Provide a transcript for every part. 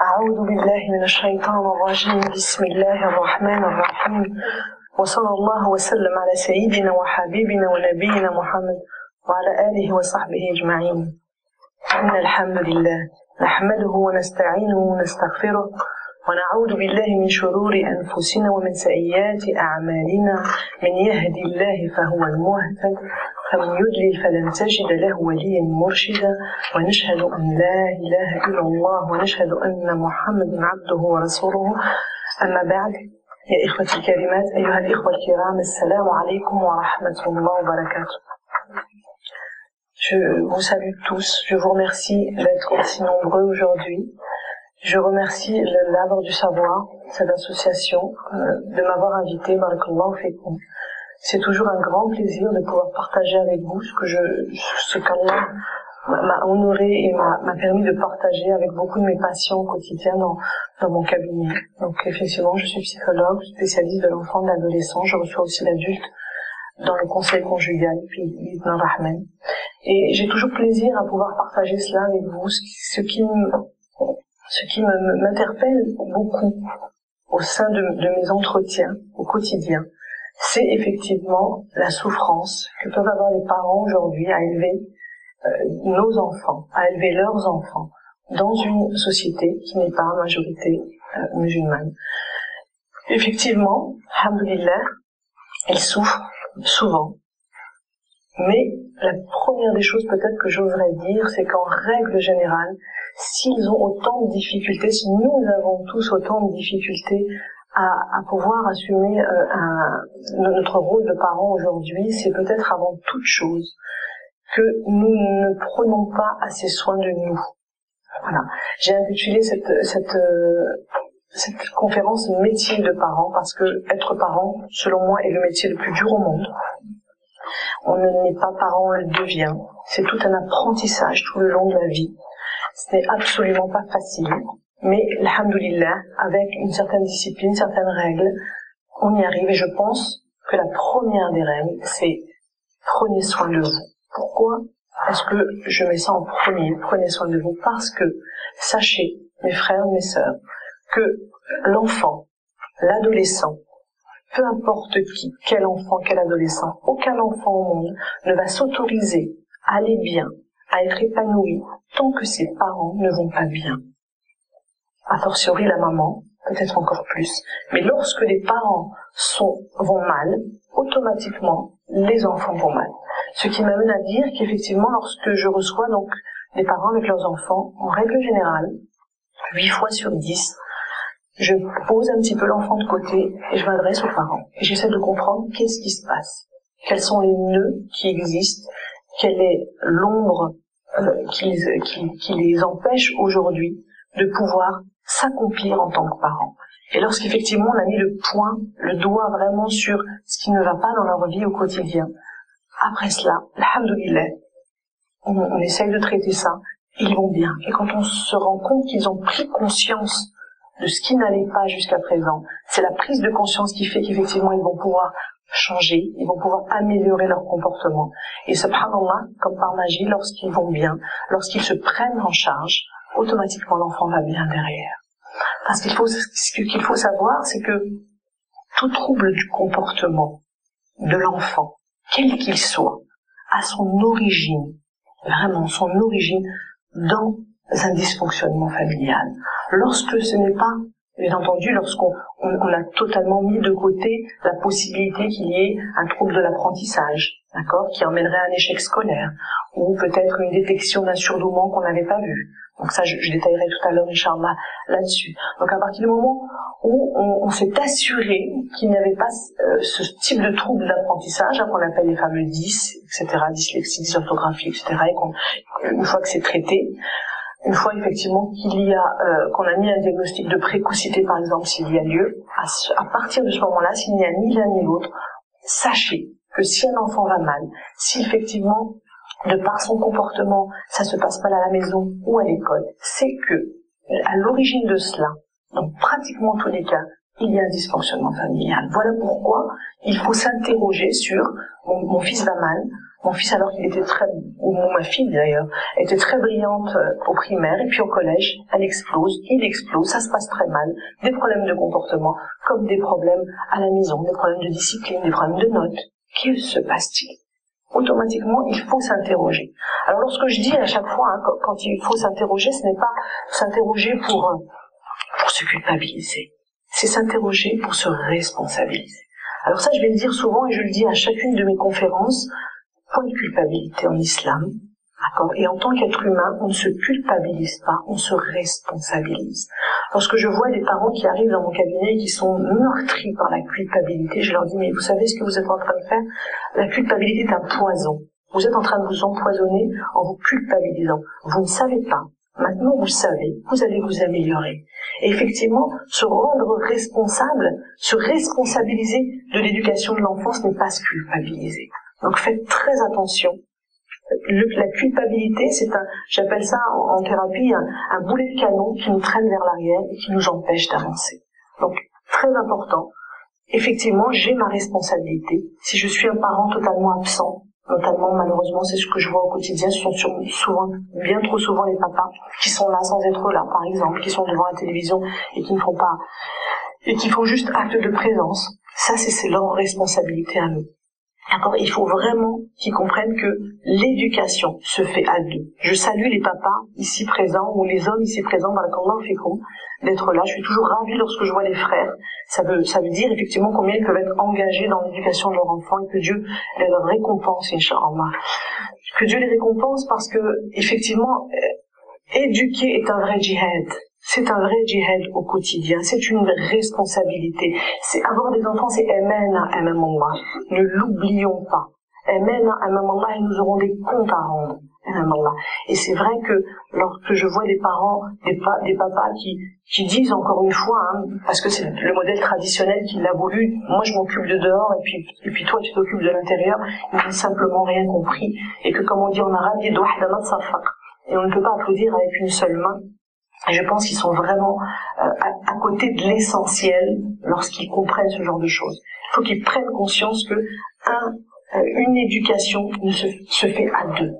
أعوذ بالله من الشيطان الرجيم بسم الله الرحمن الرحيم وصلى الله وسلم على سيدنا وحبيبنا ونبينا محمد وعلى آله وصحبه أجمعين. إن الحمد لله نحمده ونستعينه ونستغفره ونعوذ بالله من شرور أنفسنا ومن سيئات أعمالنا. من يهدي الله فهو المهتد ومن يضلل فلن تجد له وليا مرشدا. ونشهد أن لا إله إلا الله ونشهد أن محمدا عبده ورسوله. أما بعد، يا إخوتي الكريمات أيها الإخوة الكرام، السلام عليكم ورحمة الله وبركاته. Je vous salue tous, je vous remercie d'être aussi nombreux aujourd'hui. Je remercie l'Arbre du Savoir, cette association, de m'avoir invité, barakallahu fikum. C'est toujours un grand plaisir de pouvoir partager avec vous ce qu'Allah m'a honoré et m'a permis de partager avec beaucoup de mes patients au quotidien dans mon cabinet. Donc effectivement, je suis psychologue, spécialiste de l'enfant, de l'adolescent, je reçois aussi l'adulte dans le conseil conjugal, puis Ibn Rahman. Et j'ai toujours plaisir à pouvoir partager cela avec vous, ce qui m'interpelle beaucoup au sein de mes entretiens au quotidien, c'est effectivement la souffrance que peuvent avoir les parents aujourd'hui à élever nos enfants, à élever leurs enfants dans une société qui n'est pas en majorité musulmane. Effectivement, alhamdoulilah, elles souffrent souvent. Mais la première des choses peut-être que j'oserais dire, c'est qu'en règle générale, s'ils ont autant de difficultés, si nous avons tous autant de difficultés à pouvoir assumer notre rôle de parents aujourd'hui, c'est peut-être avant toute chose que nous ne prenons pas assez soin de nous. Voilà. J'ai intitulé cette conférence métier de parent parce que être parent, selon moi, est le métier le plus dur au monde. On ne n'est pas parent, on le devient. C'est tout un apprentissage tout le long de la vie. Ce n'est absolument pas facile. Mais, alhamdoulilah, avec une certaine discipline, certaines règles, on y arrive. Et je pense que la première des règles, c'est prenez soin de vous. Pourquoi est-ce que je mets ça en premier? Prenez soin de vous parce que, sachez, mes frères, mes sœurs, que l'enfant, l'adolescent, peu importe qui, quel enfant, quel adolescent, aucun enfant au monde ne va s'autoriser à aller bien, à être épanoui, tant que ses parents ne vont pas bien. A fortiori la maman, peut-être encore plus. Mais lorsque les parents vont mal, automatiquement, les enfants vont mal. Ce qui m'amène à dire qu'effectivement, lorsque je reçois donc des parents avec leurs enfants, en règle générale, 8 fois sur 10, je pose un petit peu l'enfant de côté et je m'adresse aux parents. Et j'essaie de comprendre qu'est-ce qui se passe. Quels sont les nœuds qui existent, quelle est l'ombre qui les empêche aujourd'hui de pouvoir s'accomplir en tant que parents. Et lorsqu'effectivement on a mis le doigt vraiment sur ce qui ne va pas dans leur vie au quotidien, après cela, alhamdoulilah, on essaye de traiter ça, ils vont bien. Et quand on se rend compte qu'ils ont pris conscience de ce qui n'allait pas jusqu'à présent, c'est la prise de conscience qui fait qu'effectivement ils vont pouvoir changer, ils vont pouvoir améliorer leur comportement. Et subhanallah, comme par magie, lorsqu'ils vont bien, lorsqu'ils se prennent en charge, automatiquement l'enfant va bien derrière. Parce ce qu'il faut savoir, c'est que tout trouble du comportement de l'enfant, quel qu'il soit, a son origine, vraiment son origine, dans un dysfonctionnement familial. Lorsque ce n'est pas, bien entendu, lorsqu'on a totalement mis de côté la possibilité qu'il y ait un trouble de l'apprentissage, d'accord, qui emmènerait à un échec scolaire, ou peut-être une détection d'un surdouement qu'on n'avait pas vu. Donc ça, je détaillerai tout à l'heure, Inch'Allah, là-dessus. Donc à partir du moment où on s'est assuré qu'il n'y avait pas ce type de trouble d'apprentissage, qu'on appelle les fameux 10, etc., dyslexie, dysorthographie, etc., et une fois que c'est traité, une fois effectivement qu'on a mis un diagnostic de précocité, par exemple, s'il y a lieu, à partir de ce moment-là, s'il n'y a ni l'un ni l'autre, sachez que si un enfant va mal, si effectivement, de par son comportement, ça se passe mal à la maison ou à l'école, c'est que, à l'origine de cela, dans pratiquement tous les cas, il y a un dysfonctionnement familial. Voilà pourquoi il faut s'interroger sur mon fils va mal, Mon fils, alors qu'il était ou ma fille d'ailleurs, était très brillante au primaire, et puis au collège, il explose, ça se passe très mal. Des problèmes de comportement, comme des problèmes à la maison, des problèmes de discipline, des problèmes de notes. Que se passe-t-il? Automatiquement, il faut s'interroger. Alors lorsque je dis à chaque fois, quand il faut s'interroger, ce n'est pas s'interroger pour se culpabiliser. C'est s'interroger pour se responsabiliser. Alors ça, je vais le dire souvent et je le dis à chacune de mes conférences. Point de culpabilité en islam, d'accord? Et en tant qu'être humain, on ne se culpabilise pas, on se responsabilise. Lorsque je vois des parents qui arrivent dans mon cabinet et qui sont meurtris par la culpabilité, je leur dis, mais vous savez ce que vous êtes en train de faire? La culpabilité est un poison. Vous êtes en train de vous empoisonner en vous culpabilisant. Vous ne savez pas. Maintenant, vous savez, vous allez vous améliorer. Et effectivement, se rendre responsable, se responsabiliser de l'éducation de l'enfant, ce n'est pas se culpabiliser. Donc faites très attention. La culpabilité, j'appelle ça en thérapie un boulet de canon qui nous traîne vers l'arrière et qui nous empêche d'avancer. Donc très important. Effectivement, j'ai ma responsabilité. Si je suis un parent totalement absent, notamment malheureusement c'est ce que je vois au quotidien, ce sont souvent, bien trop souvent les papas qui sont là sans être là, par exemple, qui sont devant la télévision et qui ne font pas, et qui font juste acte de présence. Ça, c'est leur responsabilité à nous. D'accord, il faut vraiment qu'ils comprennent que l'éducation se fait à deux. Je salue les papas ici présents ou les hommes ici présents dans la Fécond d'être là. Je suis toujours ravie lorsque je vois les frères. Ça veut dire effectivement combien ils peuvent être engagés dans l'éducation de leurs enfants et que Dieu les récompense, Inch'Allah. Que Dieu les récompense parce que effectivement éduquer est un vrai djihad. C'est un vrai djihad au quotidien, c'est une responsabilité. C'est avoir des enfants, c'est amana amam Allah. Ne l'oublions pas. Amana amam Allah, et nous aurons des comptes à rendre. Amam Allah. Et c'est vrai que lorsque je vois des parents, des papas qui disent encore une fois, parce que c'est le modèle traditionnel qu'il a voulu, moi je m'occupe de dehors et puis toi tu t'occupes de l'intérieur, ils n'ont simplement rien compris. Et que comme on dit en arabe, et on ne peut pas applaudir avec une seule main. Et je pense qu'ils sont vraiment à côté de l'essentiel lorsqu'ils comprennent ce genre de choses. Il faut qu'ils prennent conscience que une éducation se fait à deux.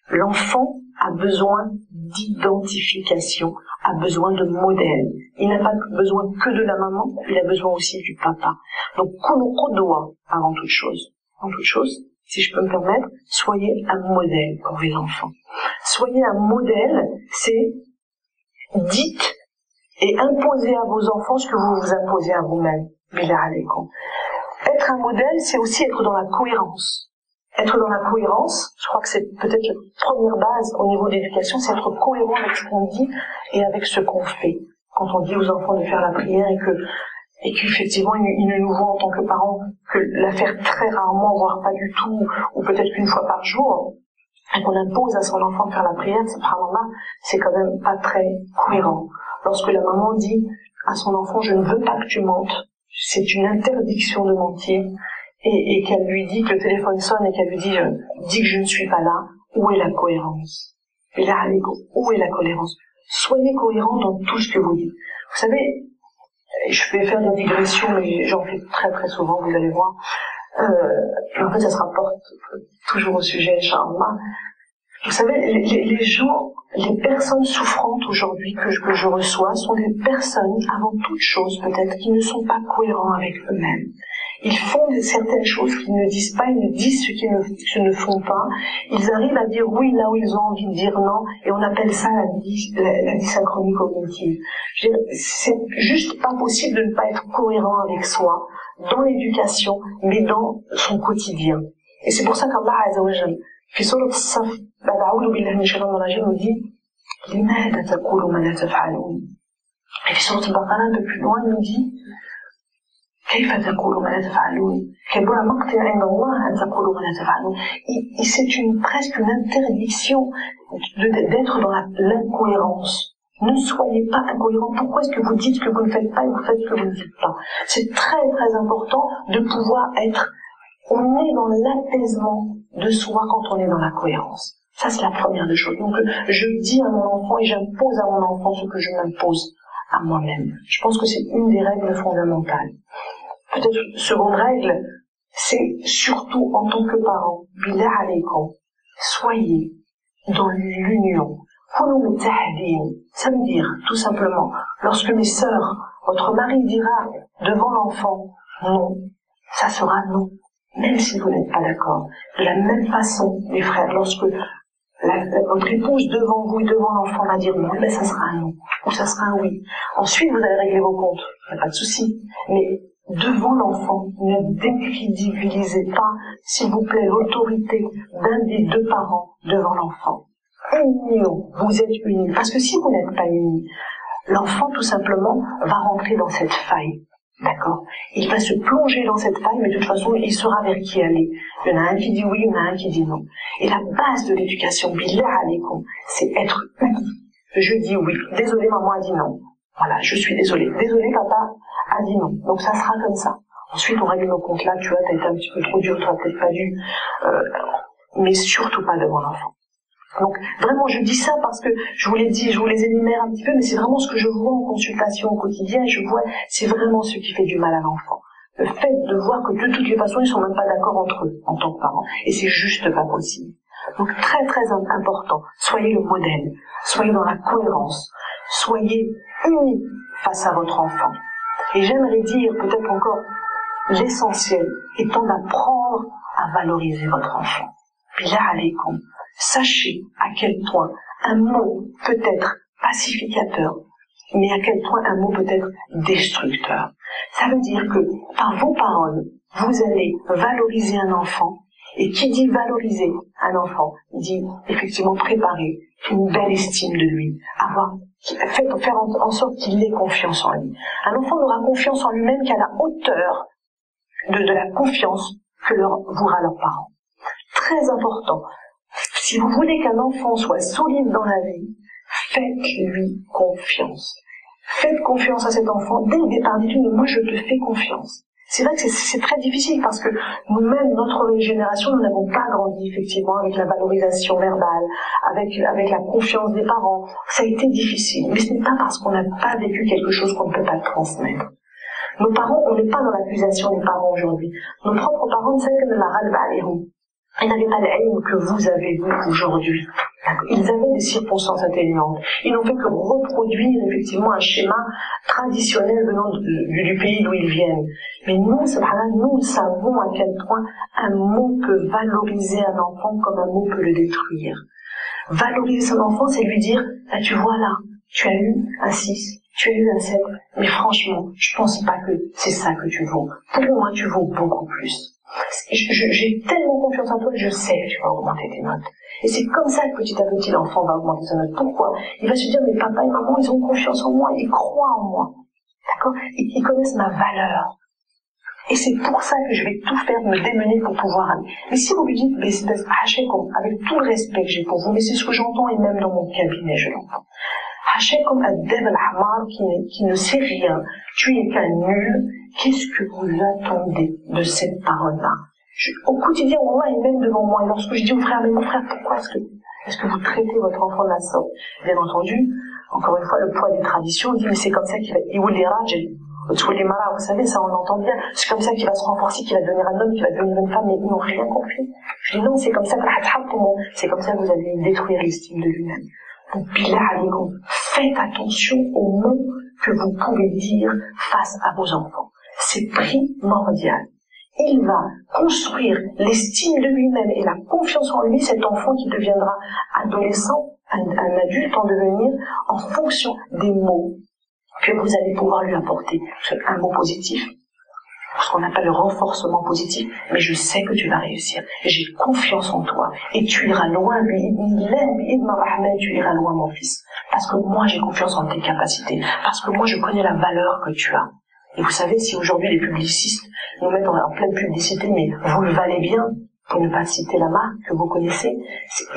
L'enfant a besoin d'identification, a besoin de modèle. Il n'a pas besoin que de la maman, il a besoin aussi du papa. Donc, qudwa avant toute chose. Avant toute chose, si je peux me permettre, soyez un modèle pour vos enfants. Soyez un modèle, c'est dites et imposez à vos enfants ce que vous vous imposez à vous-même. Billah alaykoum. Être un modèle, c'est aussi être dans la cohérence. Être dans la cohérence, je crois que c'est peut-être la première base au niveau de l'éducation, c'est être cohérent avec ce qu'on dit et avec ce qu'on fait. Quand on dit aux enfants de faire la prière et qu'effectivement ils ne nous voient en tant que parents que la faire très rarement, voire pas du tout, ou peut-être qu'une fois par jour, et qu'on impose à son enfant de faire la prière, subhanallah, c'est quand même pas très cohérent. Lorsque la maman dit à son enfant, je ne veux pas que tu mentes, c'est une interdiction de mentir, et qu'elle lui dit que le téléphone sonne et qu'elle lui dit, dis que je ne suis pas là, où est la cohérence? Et là, où est la cohérence? Soyez cohérent dans tout ce que vous dites. Vous savez, je vais faire des digressions, mais j'en fais très très souvent, vous allez voir. En fait, ça se rapporte toujours au sujet, Inch'Allah. Vous savez, les gens, les personnes souffrantes aujourd'hui que je reçois sont des personnes, avant toute chose peut-être, qui ne sont pas cohérents avec eux-mêmes. Ils font certaines choses qu'ils ne disent pas, ils ne disent ce qu'ils ne font pas. Ils arrivent à dire oui là où ils ont envie de dire non, et on appelle ça la dysynchronie cognitive. C'est juste pas possible de ne pas être cohérent avec soi, dans l'éducation, mais dans son quotidien. Et c'est pour ça qu'Allah Azza wa Jal, في سورة الصف بعد أعوذ بالله من الشيطان الرجيم nous dit لماذا تقولوا ما لا تفعلون. Et في سورة البقرة un peu plus loin il nous dit كيف تقولوا ما لا تفعلون كبر مقتا عند الله أن تقولوا ما لا تفعلون. C'est presque une interdiction d'être dans l'incohérence. Ne soyez pas incohérents. Pourquoi est-ce que vous dites ce que vous ne faites pas et vous faites ce que vous ne dites pas? C'est très très important de pouvoir être. On est dans l'apaisement de soi quand on est dans la cohérence. Ça, c'est la première des choses. Donc, je dis à mon enfant et j'impose à mon enfant ce que je m'impose à moi-même. Je pense que c'est une des règles fondamentales. Peut-être, seconde règle, c'est surtout en tant que parent, billah alaykum, soyez dans l'union. Ça veut dire, tout simplement, lorsque mes sœurs, votre mari dira devant l'enfant, non, ça sera non, même si vous n'êtes pas d'accord. De la même façon, mes frères, lorsque votre épouse devant vous et devant l'enfant va dire non, ben ça sera un non, ou ça sera un oui. Ensuite, vous allez régler vos comptes, il n'y a pas de souci. Mais devant l'enfant, ne décrédibilisez pas, s'il vous plaît, l'autorité d'un des deux parents devant l'enfant. Union, vous êtes unis. Parce que si vous n'êtes pas unis, l'enfant, tout simplement, va rentrer dans cette faille. D'accord? Il va se plonger dans cette faille, mais de toute façon, il saura vers qui aller. Il y en a un qui dit oui, il y en a un qui dit non. Et la base de l'éducation, billah alaykum, c'est être unis. Je dis oui. Désolé, maman a dit non. Voilà, je suis désolée. Désolé, papa a dit non. Donc ça sera comme ça. Ensuite, on règle nos comptes là. Tu vois, t'as été un petit peu trop dur, t'aurais peut-être pas dû. Mais surtout pas devant l'enfant. Donc vraiment je dis ça parce que je vous l'ai dit, je vous les énumère un petit peu, mais c'est vraiment ce que je vois en consultation au quotidien, je vois, c'est vraiment ce qui fait du mal à l'enfant. Le fait de voir que de toutes les façons ils sont même pas d'accord entre eux en tant que parents, et c'est juste pas possible. Donc très très important, soyez le modèle, soyez dans la cohérence, soyez unis face à votre enfant. Et j'aimerais dire peut-être encore l'essentiel étant d'apprendre à valoriser votre enfant. Billah alaykum. Sachez à quel point un mot peut être pacificateur, mais à quel point un mot peut être destructeur. Ça veut dire que par vos paroles, vous allez valoriser un enfant, et qui dit valoriser un enfant, dit effectivement préparer une belle estime de lui, faire en sorte qu'il ait confiance en lui. Un enfant n'aura confiance en lui-même qu'à la hauteur de la confiance que vouera leurs parents. Très important. Si vous voulez qu'un enfant soit solide dans la vie, faites-lui confiance. Faites confiance à cet enfant. Dès le départ, dites-lui, mais moi je te fais confiance. C'est vrai que c'est très difficile parce que nous-mêmes, notre génération, nous n'avons pas grandi effectivement avec la valorisation verbale, avec la confiance des parents. Ça a été difficile, mais ce n'est pas parce qu'on n'a pas vécu quelque chose qu'on ne peut pas le transmettre. Nos parents, on n'est pas dans l'accusation des parents aujourd'hui. Nos propres parents, c'est que la râle ils n'avaient pas l'aime que vous avez vous aujourd'hui. Ils avaient des circonstances atténuantes. Ils n'ont fait que reproduire effectivement un schéma traditionnel venant du pays d'où ils viennent. Mais nous, subhanallah, nous savons à quel point un mot peut valoriser un enfant comme un mot peut le détruire. Valoriser son enfant, c'est lui dire, ah, tu vois là, tu as eu un 6, tu as eu un 7, mais franchement, je pense pas que c'est ça que tu vaux. Pour moi, tu vaux beaucoup plus. J'ai tellement confiance en toi que je sais que tu vas augmenter tes notes. Et c'est comme ça que petit à petit l'enfant va augmenter sa note. Pourquoi? Il va se dire, mais papa et maman, ils ont confiance en moi, ils croient en moi. D'accord? Ils connaissent ma valeur. Et c'est pour ça que je vais tout faire de me démener pour pouvoir aller. Mais si vous lui dites, mais c'est avec tout le respect que j'ai pour vous, mais c'est ce que j'entends et même dans mon cabinet, je l'entends. Hachem ad-deb al-hamar qui ne sait rien, tu es qu'un nul, qu'est-ce que vous attendez de cette parole-là? Au quotidien, Allah est même devant moi, et lorsque je dis au frère, mais mon frère, pourquoi est-ce que vous traitez votre enfant de la sorte? Bien entendu, encore une fois, le poids des traditions dit, mais c'est comme ça qu'il va, vous savez, ça on l'entend bien, c'est comme ça qu'il va se renforcer, qu'il va devenir un homme, qu'il va devenir une femme, mais ils n'ont rien compris. Je dis non, c'est comme ça que vous allez détruire l'estime de lui-même. Donc, billah alaykum, faites attention aux mots que vous pouvez dire face à vos enfants. C'est primordial. Il va construire l'estime de lui-même et la confiance en lui, cet enfant qui deviendra adolescent, un adulte en devenir, en fonction des mots que vous allez pouvoir lui apporter. Un mot positif, ce qu'on appelle le renforcement positif, mais je sais que tu vas réussir, j'ai confiance en toi, et tu iras loin, tu iras loin mon fils, parce que moi j'ai confiance en tes capacités, parce que moi je connais la valeur que tu as. Et vous savez, si aujourd'hui les publicistes nous mettent en pleine publicité, mais vous le valez bien, pour ne pas citer la marque que vous connaissez,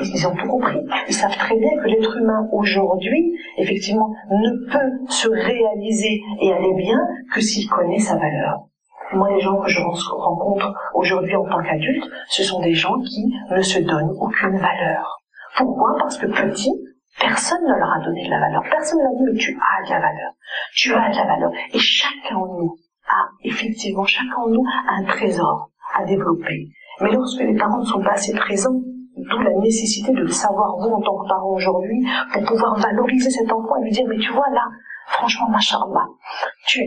ils ont tout compris. Ils savent très bien que l'être humain aujourd'hui, effectivement, ne peut se réaliser et aller bien que s'il connaît sa valeur. Moi, les gens que je rencontre aujourd'hui en tant qu'adulte, ce sont des gens qui ne se donnent aucune valeur. Pourquoi? Parce que petit, personne ne leur a donné de la valeur. Personne ne leur a dit, mais tu as de la valeur. Tu as de la valeur. Et chacun en nous a, effectivement, chacun en nous a un trésor, à développer. Mais lorsque les parents ne sont pas assez présents, d'où la nécessité de le savoir vous en tant que parent aujourd'hui, pour pouvoir valoriser cet enfant et lui dire, mais tu vois là, franchement, machallah, tu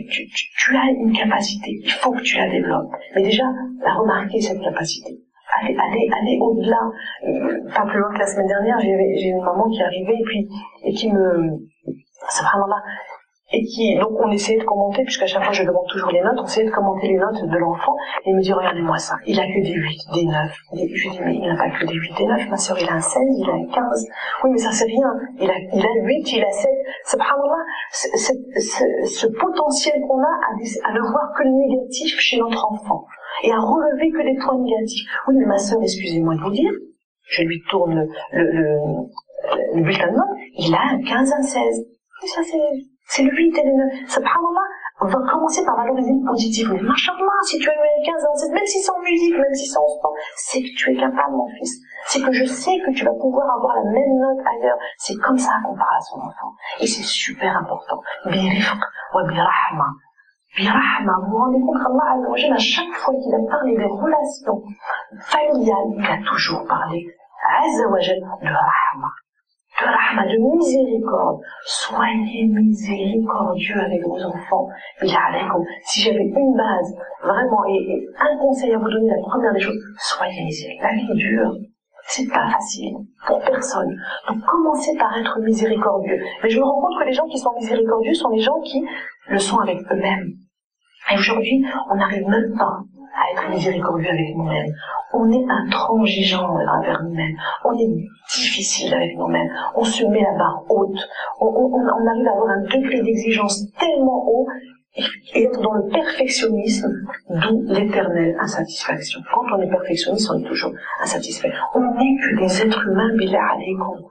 as une capacité, il faut que tu la développes. Mais déjà, la remarquer cette capacité. Aller au-delà. Pas plus loin que la semaine dernière, j'ai une maman qui est arrivée et qui me, subhanallah, donc on essayait de commenter, puisqu'à chaque fois je demande toujours les notes, on essayait de commenter les notes de l'enfant, et il me dit, regardez-moi ça, il a que des 8, des 9. Je lui dis, mais il n'a pas que des 8, des 9, ma sœur, il a un 16, il a un 15. Oui, mais ça c'est rien. Il a 8, il a 7. Subhanallah, ce potentiel qu'on a à ne voir que le négatif chez notre enfant, et à relever que des points négatifs. Oui, mais ma sœur, excusez-moi de vous dire, je lui tourne le bulletin de notes, il a un 15, un 16. Et ça c'est le 8 et le 9. Subhanallah, on va commencer par valoriser le positif. Mais machallah, si tu as eu un 15 et un 16, même si c'est en musique, même si c'est en sport, c'est que tu es capable, mon fils. C'est que je sais que tu vas pouvoir avoir la même note ailleurs. C'est comme ça qu'on parle à son enfant. Et c'est super important. Birifq wa birahma. Birahma, vous vous rendez compte qu'Allah Azza wa Jalla, à chaque fois qu'il a parlé des relations familiales, il a toujours parlé Azza wa Jalla de rahma. De rahma, de miséricorde. Soyez miséricordieux avec vos enfants. Si j'avais une base, vraiment, et un conseil à vous donner, la première des choses, soyez miséricordieux. La vie est dure. C'est pas facile. Pour personne. Donc, commencez par être miséricordieux. Mais je me rends compte que les gens qui sont miséricordieux sont les gens qui le sont avec eux-mêmes. Et aujourd'hui, on n'arrive même pas à être miséricordieux avec nous-mêmes. On est intransigeant envers nous-mêmes. On est difficile avec nous-mêmes. On se met la barre haute. On arrive à avoir un degré d'exigence tellement haut et être dans le perfectionnisme, d'où l'éternelle insatisfaction. Quand on est perfectionniste, on est toujours insatisfait. On n'est que des êtres humains, billah alaykum.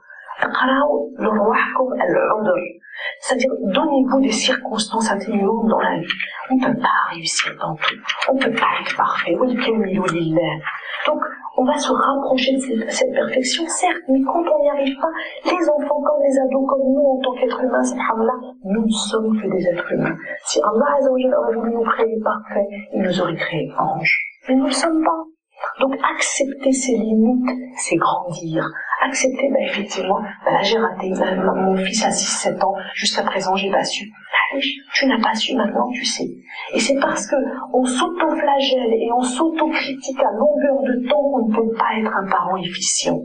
C'est-à-dire, donnez-vous des circonstances atténuantes dans la vie. On ne peut pas réussir dans tout. On ne peut pas être parfait. Donc, on va se rapprocher de cette perfection, certes, mais quand on n'y arrive pas, les enfants comme les ados, comme nous en tant qu'êtres humains, subhanallah, nous ne sommes que des êtres humains. Si Allah Azza wa Jalla aurait voulu nous créer parfaits, il nous aurait créés anges. Mais nous ne le sommes pas. Donc accepter ses limites, c'est grandir. Accepter, effectivement, là j'ai raté, mon fils a 6-7 ans, jusqu'à présent j'ai pas su. Allez, tu n'as pas su, maintenant tu sais. Et c'est parce que on s'auto-flagelle et on s'auto-critique à longueur de temps qu'on ne peut pas être un parent efficient.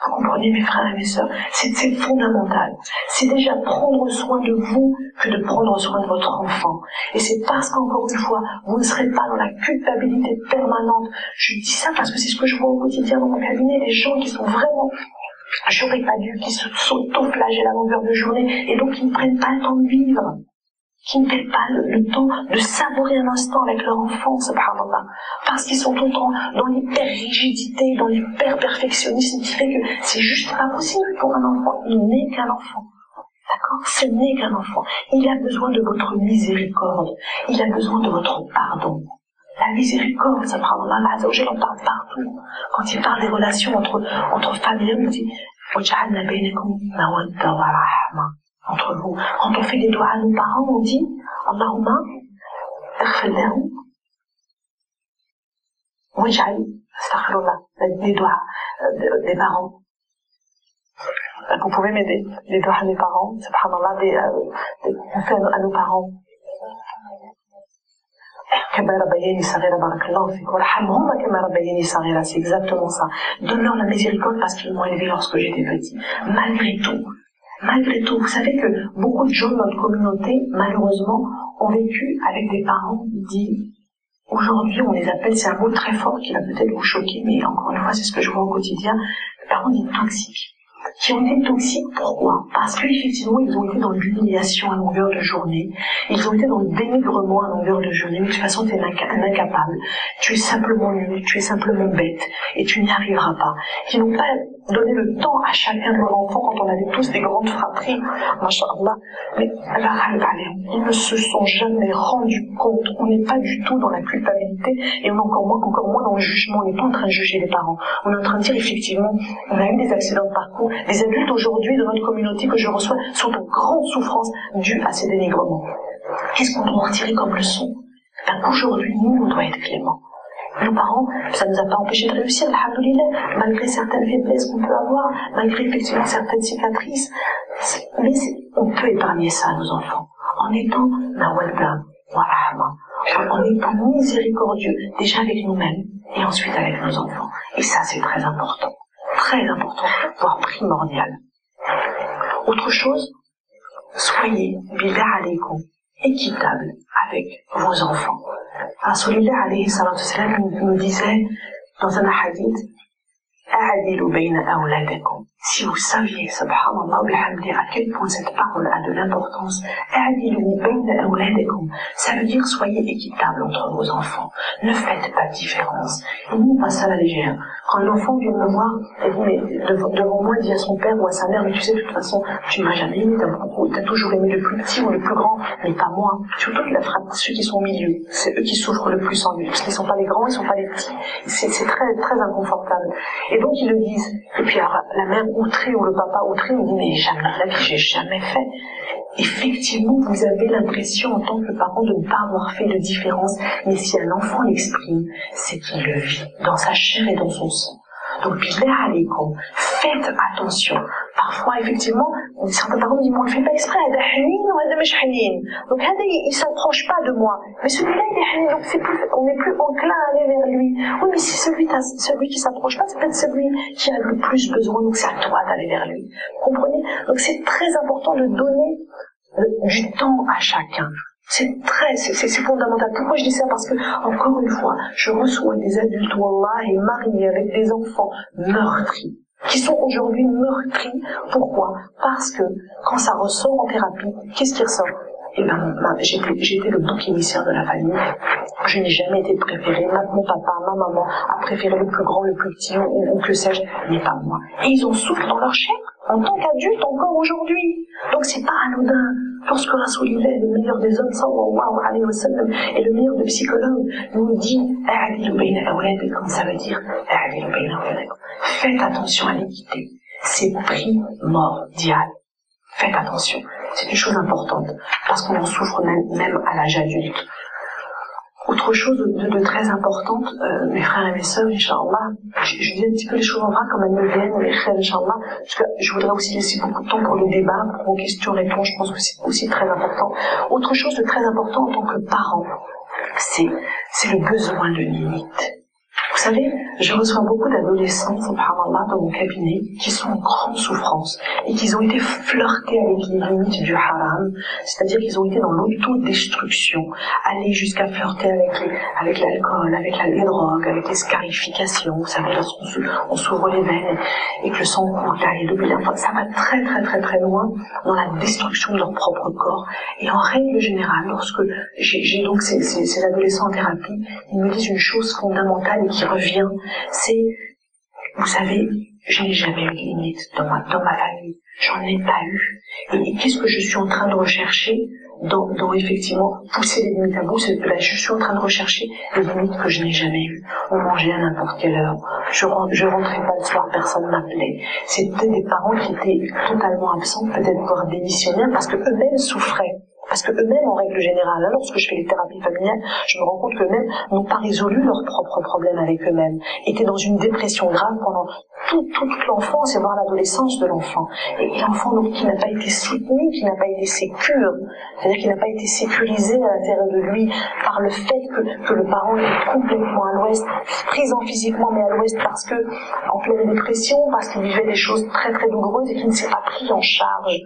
Vous comprenez, mes frères et mes sœurs, c'est fondamental. C'est déjà prendre soin de vous que de prendre soin de votre enfant. Et c'est parce qu'encore une fois, vous ne serez pas dans la culpabilité permanente. Je dis ça parce que c'est ce que je vois au quotidien dans mon cabinet, les gens qui sont vraiment, j'aurais pas dû, qui s'auto-flagellent à longueur de journée et donc qui ne prennent pas le temps de vivre, qui ne prennent pas le temps de savourer un instant avec leur enfant, subhanallah, parce qu'ils sont tout le temps dans l'hyper-rigidité, dans l'hyper-perfectionnisme qui fait que c'est juste pas possible pour un enfant. Il n'est qu'un enfant. D'accord? Ce n'est qu'un enfant. Il a besoin de votre miséricorde. Il a besoin de votre pardon. La miséricorde, subhanallah, Allah Azza wa Jalla en parle partout. Quand il parle des relations entre familles, il dit وَجَعَلْنَا بَيْنَكُمْ مَوَدَّةً وَرَحْمَةً. Entre vous. Quand on fait des doigts à nos parents, on dit Allahumma ighfir lahum waj'al astaghfirullah, des doigts des parents. Vous pouvez m'aider, les doigts des parents, subhanallah, on fait à nos parents. C'est exactement ça. Donne-leur la miséricorde parce qu'ils m'ont élevé lorsque j'étais petit. Malgré tout, vous savez que beaucoup de gens de notre communauté, malheureusement, ont vécu avec des parents dits. Aujourd'hui, on les appelle, c'est un mot très fort qui va peut-être vous choquer, mais encore une fois, c'est ce que je vois au quotidien, les parents dits toxiques. Qui ont été toxiques, pourquoi? Parce qu'effectivement, ils ont été dans l'humiliation à longueur de journée, ils ont été dans le dénigrement à longueur de journée, mais de toute façon, tu es un incapable, tu es simplement nul, tu es simplement bête, et tu n'y arriveras pas. Qui n'ont pas donné le temps à chacun de leurs enfants quand on avait tous des grandes fratries, masha'Allah, mais ils ne se sont jamais rendus compte, on n'est pas du tout dans la culpabilité, et on est encore moins dans le jugement, on n'est pas en train de juger les parents, on est en train de dire effectivement, on a eu des accidents de parcours, les adultes aujourd'hui de notre communauté que je reçois sont en grande souffrance due à ces dénigrements. Qu'est-ce qu'on doit en retirer comme leçon? Aujourd'hui, nous, on doit être clément. Nos parents, ça ne nous a pas empêché de réussir, alhamdoulilah, malgré certaines faiblesses qu'on peut avoir, malgré effectivement certaines cicatrices. Mais on peut épargner ça à nos enfants, en étant nawalda, en étant miséricordieux, déjà avec nous-mêmes, et ensuite avec nos enfants. Et ça, c'est très important, voire primordial. Autre chose, soyez, billah alaykoum, équitable avec vos enfants. Rasulullah alayhi salatu wassalam nous disait dans un hadith, a'adilu bayna awladakum. Si vous saviez, subhanallah bihamdi, à quel point cette parole a de l'importance, a'adilu bayna awladakum, ça veut dire soyez équitable entre vos enfants. Ne faites pas de différence. Et nous, pas ça à la légère. Quand l'enfant vient me voir, et dit, mais devant moi, il dit à son père ou à sa mère, mais tu sais, de toute façon, tu m'as jamais aimé, t'as toujours aimé le plus petit ou le plus grand, mais pas moi. Surtout que la frappe, ceux qui sont au milieu, c'est eux qui souffrent le plus en lui, parce qu'ils sont pas les grands, ils sont pas les petits. C'est très, très inconfortable. Et donc, ils le disent. Et puis, alors, la mère outrée ou le papa outré, il dit, mais jamais de la vie, j'ai jamais fait. Effectivement, vous avez l'impression en tant que parent de ne pas avoir fait de différence, mais si un enfant l'exprime, c'est qu'il le vit dans sa chair et dans son sang. Donc, billah alaykoum, faites attention. Parfois, effectivement, certains parents disent, on ne le fait pas exprès, hada hanin ou hada mach hanin. Donc, hada, il s'approche pas de moi. Mais celui-là, il est hanin, donc on est plus enclin à aller vers lui. Oui, mais si celui qui s'approche pas, c'est peut-être celui qui a le plus besoin, donc c'est à toi d'aller vers lui. Vous comprenez? Donc, c'est très important de donner du temps à chacun. C'est fondamental. Pourquoi je dis ça? Parce que, encore une fois, je reçois des adultes, wallah, et mariés avec des enfants meurtris, qui sont aujourd'hui meurtris. Pourquoi? Parce que, quand ça ressort en thérapie, qu'est-ce qui ressort? Eh ben, j'étais le bouc émissaire de la famille. Je n'ai jamais été préférée. Mon papa, ma maman a préféré le plus grand, le plus petit, ou que sais-je, mais pas moi. Et ils en souffrent dans leur chair, en tant qu'adultes encore aujourd'hui. Donc c'est pas anodin. Lorsque Rasulullah, le meilleur des hommes, sallallahu alayhi wa sallam, et le meilleur des psychologues, nous dit, a'adilu bayna awladikum, ça veut dire, a'adilu bayna awladikum. Faites attention à l'équité. C'est primordial. Faites attention. C'est une chose importante, parce qu'on en souffre même à l'âge adulte. Autre chose de très importante, mes frères et mes sœurs, Inch'Allah, je dis un petit peu les choses en vrac comme elles me viennent, mes frères, Inch'Allah, parce que je voudrais aussi laisser beaucoup de temps pour le débat, pour vos questions-réponses, je pense que c'est aussi très important. Autre chose de très important en tant que parent, c'est le besoin de limite. Vous savez, je reçois beaucoup d'adolescents, subhanallah, dans mon cabinet, qui sont en grande souffrance et qui ont été flirtés avec les limites du haram, c'est-à-dire qu'ils ont été dans l'autodestruction, aller jusqu'à flirter avec l'alcool, avec les drogues, avec les scarifications, vous savez, lorsqu'on s'ouvre les veines et que le sang coule là et le bilan, enfin, ça va très très très très loin dans la destruction de leur propre corps. Et en règle générale, lorsque j'ai donc ces adolescents en thérapie, ils me disent une chose fondamentale et qui revient, c'est, vous savez, je n'ai jamais eu de limite dans ma famille, j'en ai pas eu. Et qu'est-ce que je suis en train de rechercher dans effectivement pousser les limites à bout, je suis en train de rechercher les limites que je n'ai jamais eues. On mangeait à n'importe quelle heure, je rentrais pas le soir, personne m'appelait. C'était des parents qui étaient totalement absents, peut-être voire démissionnaires, parce que eux-mêmes souffraient. Parce que eux-mêmes, en règle générale, lorsque je fais les thérapies familiales, je me rends compte qu'eux-mêmes n'ont pas résolu leurs propres problèmes avec eux-mêmes, étaient dans une dépression grave pendant toute l'enfance et voire l'adolescence de l'enfant. Et l'enfant, donc, qui n'a pas été soutenu, qui n'a pas été sécure, c'est-à-dire qui n'a pas été sécurisé à l'intérieur de lui par le fait que le parent est complètement à l'ouest, présent physiquement mais à l'ouest parce que, en pleine dépression, parce qu'il vivait des choses très très douloureuses et qui ne s'est pas pris en charge.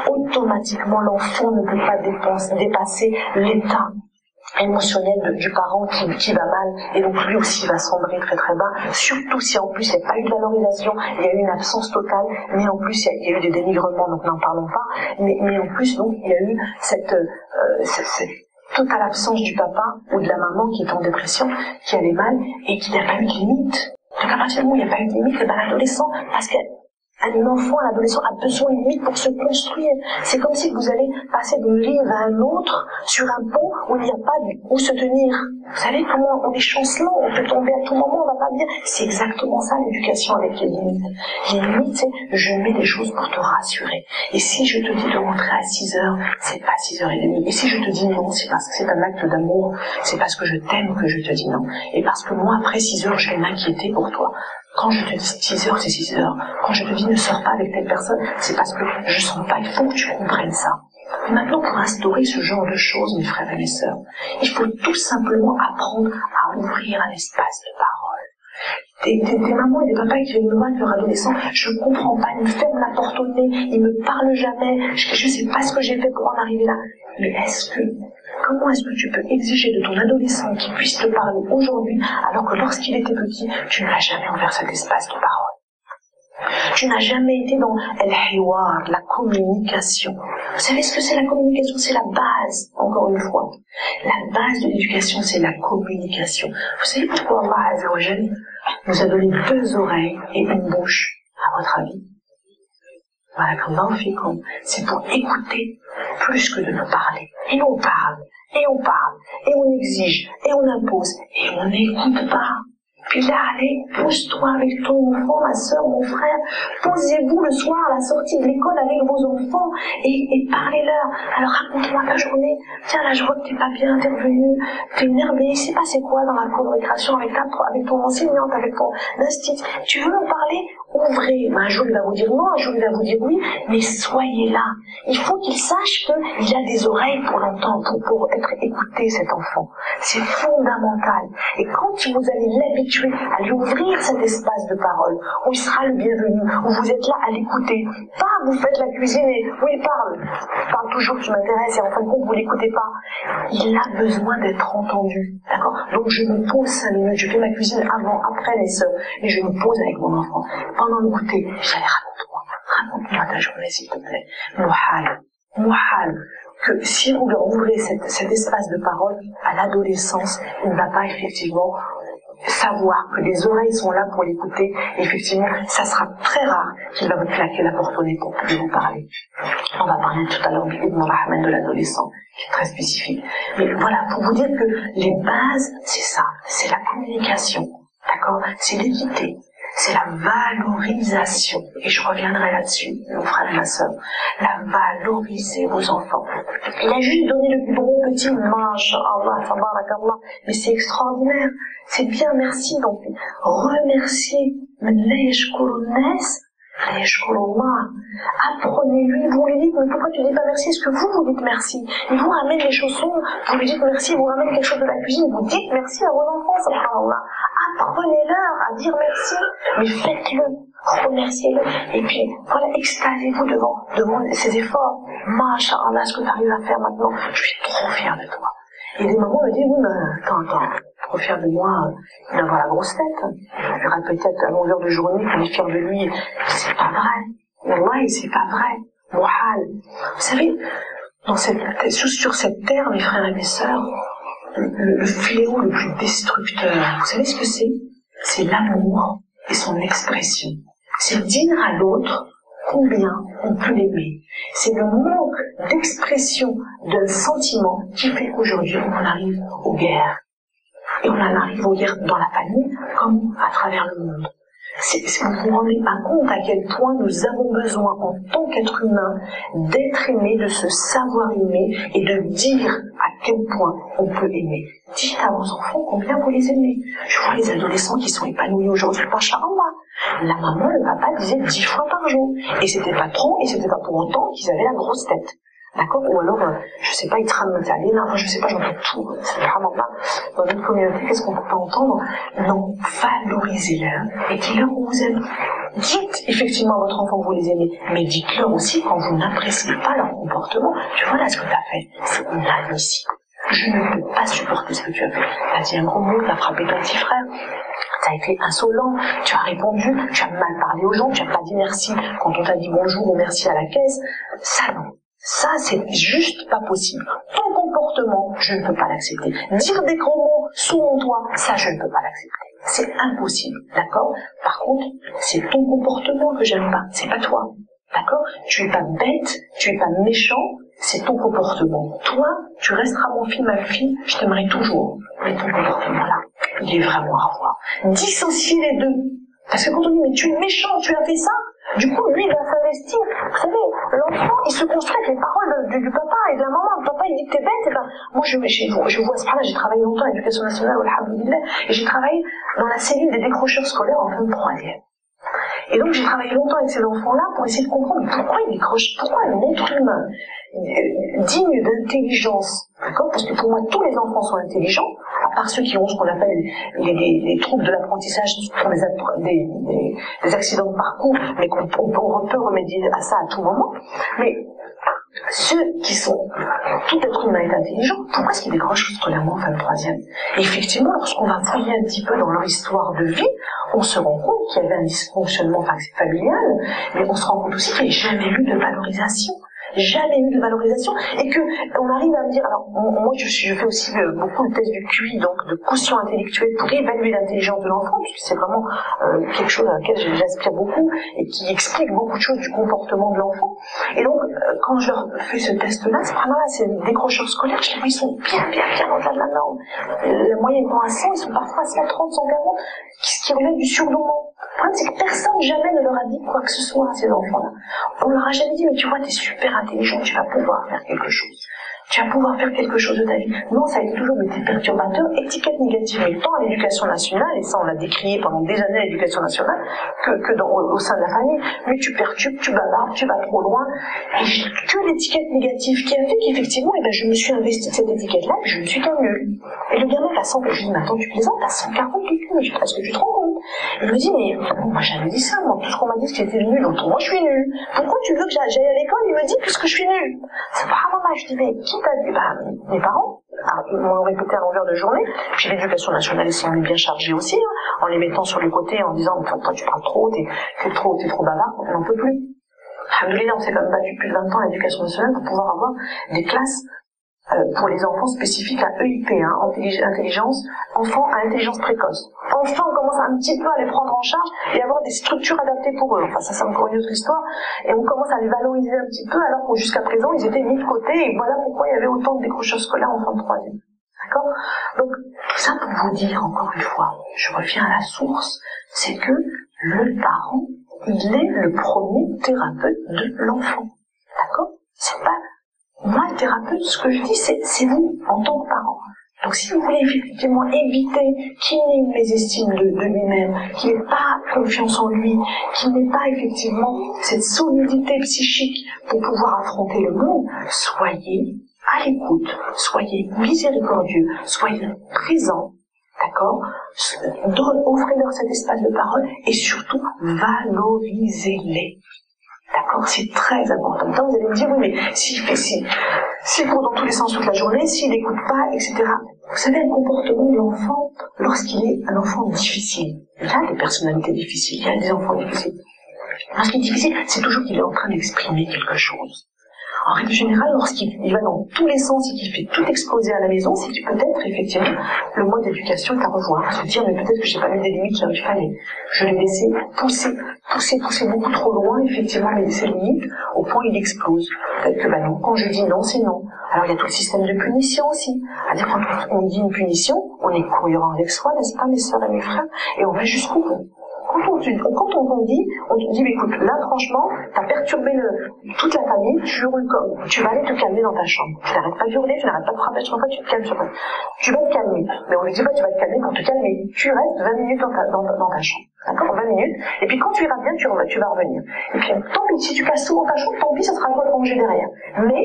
Automatiquement, l'enfant ne peut pas dépasser l'état émotionnel du parent qui va mal, et donc lui aussi va sombrer très très bas, surtout si en plus il n'y a pas eu de valorisation, il y a eu une absence totale, mais en plus il y a eu des dénigrements, donc n'en parlons pas, mais en plus donc il y a eu cette totale absence du papa ou de la maman qui est en dépression, qui allait mal, et qu'il n'y a pas eu de limite. Donc à partir du moment où il n'y a pas eu de limite, l'adolescent, parce que Un enfant, un adolescent a besoin de limites pour se construire. C'est comme si vous allez passer d'une ligne à un autre sur un pont où il n'y a pas où se tenir. Vous savez comment on est chancelant, on peut tomber à tout moment, on va pas bien. C'est exactement ça l'éducation avec les limites. Les limites, c'est je mets des choses pour te rassurer. Et si je te dis de rentrer à 6h, c'est pas 6h30. Et si je te dis non, c'est parce que c'est un acte d'amour, c'est parce que je t'aime que je te dis non. Et parce que moi, après 6h, je vais m'inquiéter pour toi. Quand je te dis 6h, c'est 6h. Quand je te dis ne sors pas avec telle personne, c'est parce que je sens pas, il faut que tu comprennes ça. Et maintenant, pour instaurer ce genre de choses, mes frères et mes sœurs, il faut tout simplement apprendre à ouvrir un espace de parole. Des mamans et des papas qui viennent me voir avec leur adolescent, je ne comprends pas, ils me ferment la porte au nez, ils me parlent jamais, je ne sais pas ce que j'ai fait pour en arriver là. Mais comment est-ce que tu peux exiger de ton adolescent qu'il puisse te parler aujourd'hui, alors que lorsqu'il était petit, tu n'as jamais ouvert cet espace de parole? Tu n'as jamais été dans el-hiwar, la communication. Vous savez ce que c'est la communication? C'est la base, encore une fois. La base de l'éducation, c'est la communication. Vous savez pourquoi Allah Azza wa Jal nous a donné 2 oreilles et une bouche, à votre avis? Voilà, c'est pour écouter plus que de nous parler. Et on parle, et on parle, et on exige, et on impose, et on n'écoute pas. Puis là, allez, pose-toi avec ton enfant, ma soeur, mon frère, posez-vous le soir à la sortie de l'école avec vos enfants et parlez-leur. Alors raconte-moi ta journée. Tiens, là, je vois que t'es pas bien intervenu, t'es énervé, je sais pas c'est quoi dans la cour de récréation avec ton enseignante, avec ton institut. Tu veux en parler? Ouvrez. Un jour il va vous dire non, un jour il va vous dire oui, mais soyez là. Il faut qu'il sache qu'il a des oreilles pour l'entendre, pour être écouté, cet enfant. C'est fondamental. Et quand vous allez l'habituer à lui ouvrir cet espace de parole, où il sera le bienvenu, où vous êtes là à l'écouter, pas vous faites la cuisine et oui, parle toujours, tu m'intéresses, et en fin de compte vous l'écoutez pas. Il a besoin d'être entendu, d'accord? Donc je me pose 5 minutes, je fais ma cuisine avant, après les sœurs, et je me pose avec mon enfant. Pendant le goûter, j'allais raconte-moi ta journée s'il te plaît. Mouhal, que si vous leur ouvrez cet espace de parole à l'adolescence, il ne va pas effectivement savoir que les oreilles sont là pour l'écouter. Effectivement, ça sera très rare qu'il va vous claquer la porte au nez pour vous parler. On va parler tout à l'heure de l'adolescent, qui est très spécifique. Mais voilà, pour vous dire que les bases, c'est ça, c'est la communication, d'accord? C'est l'équité. C'est la valorisation, et je reviendrai là-dessus, mon frère et ma soeur, la valoriser vos enfants. Il a juste donné le biberon petit, masha'Allah, tabarakallah, mais c'est extraordinaire, c'est bien, merci, donc remerciez, apprenez-lui, vous lui dites, mais pourquoi tu dis pas merci? Est-ce que vous dites merci? Il vous ramène les chaussons, vous lui dites merci, vous ramène quelque chose de la cuisine, vous dites merci à vos enfants, subhanallah. Apprenez-leur à dire merci, mais faites-le, remerciez-le, et puis voilà, extasiez-vous devant ces efforts. Masha'Allah, ce que tu arrives à faire maintenant, je suis trop fière de toi. Et des mamans me disent, oui, mais attends, trop fier de moi, il va avoir la grosse tête. Il verra peut-être à longueur de journée qu'on est fier de lui. C'est pas vrai. Wallahi, c'est pas vrai. Mouhal. Vous savez, sur cette terre, mes frères et mes sœurs, le fléau le plus destructeur, vous savez ce que c'est? C'est l'amour et son expression. C'est dire à l'autre combien on peut l'aimer. C'est le manque d'expression d'un sentiment qui fait qu'aujourd'hui on en arrive aux guerres. Et on en arrive aux guerres dans la famille comme à travers le monde. Vous ne vous rendez pas compte à quel point nous avons besoin en tant qu'être humain d'être aimé, de se savoir aimer et de dire à quel point on peut aimer. Dites à vos enfants combien vous les aimez. Je vois les adolescents qui sont épanouis aujourd'hui, masha'Allah. La maman, le papa disaient 10 fois par jour. Et c'était pas trop, et c'était pas pour autant qu'ils avaient la grosse tête. D'accord? Ou alors, je sais pas, ils trament l'Italie, enfin, je sais pas, j'entends tout. C'est vraiment pas. Dans notre communauté, qu'est-ce qu'on peut pas entendre? Non, valorisez-leur et dites-leur que vous aimez. Dites effectivement à votre enfant que vous les aimez, mais dites-leur aussi quand vous n'appréciez pas leur comportement. Tu vois là ce que tu as fait, c'est inadmissible. Je ne peux pas supporter ce que tu as fait. Tu as dit un gros mot, tu as frappé ton petit frère, tu as été insolent, tu as répondu, tu as mal parlé aux gens, tu n'as pas dit merci quand on t'a dit bonjour ou merci à la caisse. Ça non. Ça, c'est juste pas possible. Ton comportement, je ne peux pas l'accepter. Dire des gros mots sous mon toit, ça, je ne peux pas l'accepter. C'est impossible, d'accord? Par contre, c'est ton comportement que j'aime pas, c'est pas toi, d'accord? Tu es pas bête, tu es pas méchant, c'est ton comportement. Toi, tu resteras mon fils, ma fille, je t'aimerai toujours. Mais ton comportement là, il est vraiment à revoir. Dissocier les deux. Parce que quand on dit, mais tu es méchant, tu as fait ça, du coup, lui, il va s'investir. Vous savez, l'enfant, il se construit avec les paroles du papa et de la maman. Le papa, il dit que t'es bête, et ben, moi, je vois ce point-là, j'ai travaillé longtemps à l'éducation nationale, alhamdoulilah, et j'ai travaillé dans la cellule des décrocheurs scolaires en fin de troisième. Et donc, j'ai travaillé longtemps avec ces enfants-là pour essayer de comprendre pourquoi ils décrochent, pourquoi un être humain digne d'intelligence, d'accord? Parce que pour moi, tous les enfants sont intelligents, à part ceux qui ont ce qu'on appelle les troubles de l'apprentissage, qui sont des accidents de parcours, mais qu'on peut remédier à ça à tout moment. Mais ceux qui sont, tout être humain est intelligent, pourquoi est-ce qu'ils décrochent scolairement en fin de troisième? Et effectivement, lorsqu'on va fouiller un petit peu dans leur histoire de vie, on se rend compte qu'il y avait un dysfonctionnement familial, mais on se rend compte aussi qu'il n'y avait jamais eu de valorisation. Jamais eu de valorisation, et que on arrive à me dire, alors moi je fais aussi beaucoup le test du QI, donc de quotient intellectuel pour évaluer l'intelligence de l'enfant, puisque c'est vraiment quelque chose à laquelle j'aspire beaucoup et qui explique beaucoup de choses du comportement de l'enfant. Et donc quand je leur fais ce test-là, c'est vraiment là, c'est des décrocheurs scolaires, je les vois, ils sont bien au-delà de la norme. La moyenne étant à 100, ils sont parfois à 130, 140, qui relèvent du surdouement. Le problème, c'est que personne jamais ne leur a dit quoi que ce soit à ces enfants-là. On leur a jamais dit, mais tu vois, t'es super intelligent, tu vas pouvoir faire quelque chose. Tu vas pouvoir faire quelque chose de ta vie. Non, ça a été toujours, mais t'es perturbateur, étiquette négative, mais tant à l'éducation nationale, et ça on l'a décrié pendant des années à l'éducation nationale, au sein de la famille, mais tu perturbes, tu bavardes, tu vas trop loin, et que l'étiquette négative qui a fait qu'effectivement, eh ben, je me suis investi de cette étiquette-là, et je me suis qu'un nul. Et le gamin, t'as 100, je lui dis, mais attends, tu plaisantes, t'as 140 quelqu'un, est-ce que tu te rends compte? Il me dit, mais moi j'avais dit ça, moi, tout ce qu'on m'a dit c'est que j'étais nul, donc moi je suis nul. Pourquoi tu veux que j'aille à l'école? Il me dit, puisque je suis nul. C'est vraiment mal, je dis, mais qui t'a dit? Mes parents. Alors, ils m'ont répété à longueur de journée. Puis l'éducation nationale, ils sont bien chargés aussi, en les mettant sur le côté, en disant, mais toi tu parles trop, t'es trop bavard, on n'en peut plus. Alhamdoulilah, on s'est quand même battu depuis 20 ans à l'éducation nationale pour pouvoir avoir des classes pour les enfants spécifiques à EIP, intelligence, enfants à intelligence précoce. Enfin, on commence un petit peu à les prendre en charge et avoir des structures adaptées pour eux. Enfin, ça c'est encore une autre histoire. Et on commence à les valoriser un petit peu, alors que jusqu'à présent, ils étaient mis de côté, et voilà pourquoi il y avait autant de décrocheurs scolaires en fin de troisième. D'accord? Donc, tout ça pour vous dire, encore une fois, je reviens à la source, c'est que le parent, il est le premier thérapeute de l'enfant. D'accord? C'est pas moi, le thérapeute, ce que je dis, c'est vous, en tant que parent. Donc, si vous voulez effectivement éviter qu'il n'ait une mésestime de lui-même, qu'il n'ait pas confiance en lui, qu'il n'ait pas effectivement cette solidité psychique pour pouvoir affronter le monde, soyez à l'écoute, soyez miséricordieux, soyez présents, d'accord? Offrez-leur cet espace de parole et surtout, valorisez-les. D'accord, c'est très important. Maintenant, vous allez me dire, oui, mais s'il court dans tous les sens toute la journée, s'il n'écoute pas, etc. Vous savez, le comportement de l'enfant, lorsqu'il est un enfant difficile, il y a des personnalités difficiles, il y a des enfants difficiles. Lorsqu'il est difficile, c'est toujours qu'il est en train d'exprimer quelque chose. En règle générale, lorsqu'il va dans tous les sens et qu'il fait tout exploser à la maison, c'est que peut-être, effectivement, le mode d'éducation est à revoir. Se dire, mais peut-être que j'ai pas mis des limites là où il fallait. Je l'ai laissé pousser beaucoup trop loin, effectivement, mais laisser les limites, au point où il explose. Peut-être que, non, quand je dis non, c'est non. Alors, il y a tout le système de punition aussi. C'est-à-dire, quand on dit une punition, on est cohérent avec soi, n'est-ce pas, mes sœurs et mes frères, et on va jusqu'au bout. Quand on te dit, mais écoute, là, franchement, t'as perturbé toute la famille, tu vas aller te calmer dans ta chambre. Tu n'arrêtes pas de hurler, tu n'arrêtes pas de frapper sur toi, tu te calmes sur toi. Tu vas te calmer. Mais on ne dit pas, tu vas te calmer pour te calmer. Tu restes 20 minutes dans ta chambre. D'accord? 20 minutes. Et puis quand tu iras bien, tu vas revenir. Et puis, tant pis, si tu casses souvent ta chambre, tant pis, ça sera à toi de ranger derrière. Mais,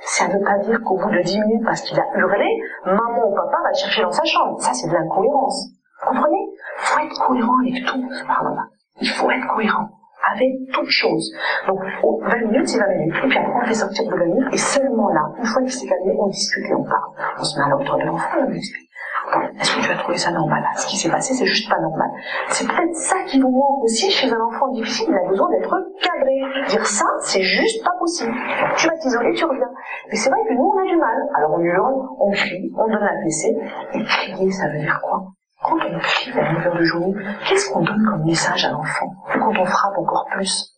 ça ne veut pas dire qu'au bout de 10 minutes, parce qu'il a hurlé, maman ou papa va le chercher dans sa chambre. Ça, c'est de l'incohérence. Comprenez? Il faut être cohérent avec tout, subhanallah. Il faut être cohérent avec toute chose. Donc, 20 minutes, c'est 20 minutes. Et puis après, on fait sortir de 20 minutes. Et seulement là, une fois qu'il s'est calmé, on discute et on parle. On se met à l'ordre de l'enfant, on explique. Est-ce que tu as trouvé ça normal? Ce qui s'est passé, c'est juste pas normal. C'est peut-être ça qui vous manque aussi chez un enfant difficile. Il a besoin d'être cadré. Dire ça, c'est juste pas possible. Tu vas t'isoler, tu reviens. Mais c'est vrai que nous, on a du mal. Alors on hurle, on crie, on donne la fessée. Et crier, ça veut dire quoi? Quand on crie à longueur de journée, qu'est-ce qu'on donne comme message à l'enfant? Ou quand on frappe encore plus?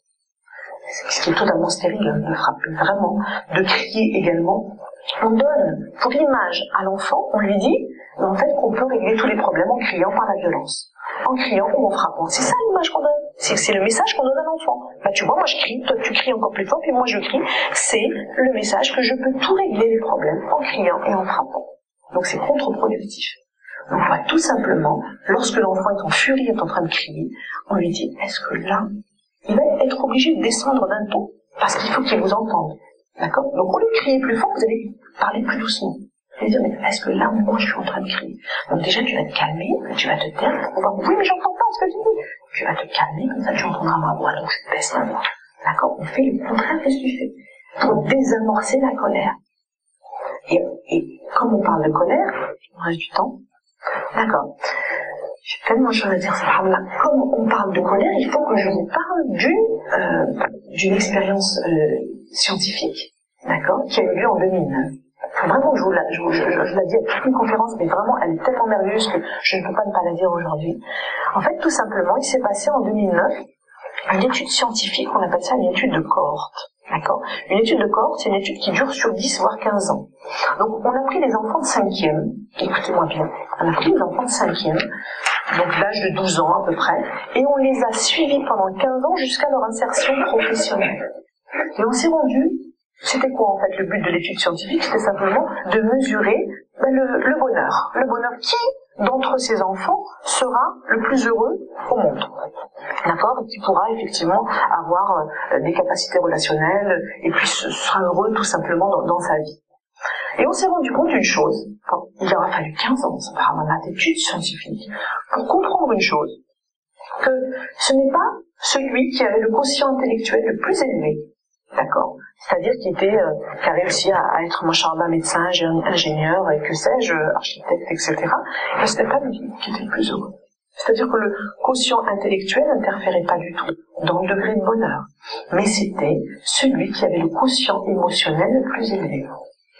Ce qui est totalement stérile, de frapper vraiment, de crier également. On donne pour image à l'enfant, on lui dit en fait qu'on peut régler tous les problèmes en criant par la violence, en criant ou en frappant. C'est ça l'image qu'on donne, c'est le message qu'on donne à l'enfant. Bah tu vois, moi je crie, toi tu cries encore plus fort, puis moi je crie. C'est le message que je peux tout régler les problèmes en criant et en frappant. Donc c'est contre-productif. Donc on va tout simplement, lorsque l'enfant est en furie, est en train de crier, on lui dit, est-ce que là, il va être obligé de descendre d'un ton, parce qu'il faut qu'il vous entende. D'accord? Donc au lieu de crier plus fort, vous allez parler plus doucement. Vous allez dire, mais est-ce que là, moi, je suis en train de crier? Donc déjà, tu vas te calmer, tu vas te taire pour pouvoir, oui, mais j'entends pas ce que tu dis. Tu vas te calmer, comme ça tu entendras ma voix, donc je baisse ma voix. D'accord? On fait le contraire de ce que tu fais, pour désamorcer la colère. Et comme on parle de colère, il reste du temps. D'accord. J'ai tellement de choses à dire, subhanallah. Comme on parle de colère, il faut que je vous parle d'une expérience scientifique, d'accord, qui a eu lieu en 2009. Vraiment, je la dis à toute une conférence, mais vraiment, elle est tellement merveilleuse que je ne peux pas ne pas la dire aujourd'hui. En fait, tout simplement, il s'est passé en 2009 une étude scientifique, on appelle ça une étude de cohorte. D'accord? Une étude de cohorte, c'est une étude qui dure sur 10 voire 15 ans. Donc, on a pris les enfants de 5e, écoutez-moi bien, on a pris les enfants de 5e, donc l'âge de 12 ans à peu près, et on les a suivis pendant 15 ans jusqu'à leur insertion professionnelle. Et on s'est rendu, c'était quoi en fait le but de l'étude scientifique? C'était simplement de mesurer le bonheur. Le bonheur, qui d'entre ces enfants sera le plus heureux au monde, d'accord, et qui pourra effectivement avoir des capacités relationnelles et puis sera heureux tout simplement dans sa vie. Et on s'est rendu compte d'une chose, il aura fallu 15 ans d'études scientifiques pour comprendre une chose, que ce n'est pas celui qui avait le quotient intellectuel le plus élevé, d'accord, c'est-à-dire qui a réussi à être, machallah, médecin, ingénieur, et que sais-je, architecte, etc. Mais ce n'est pas lui qui était le plus heureux. C'est-à-dire que le quotient intellectuel n'interférait pas du tout dans le degré de bonheur, mais c'était celui qui avait le quotient émotionnel le plus élevé.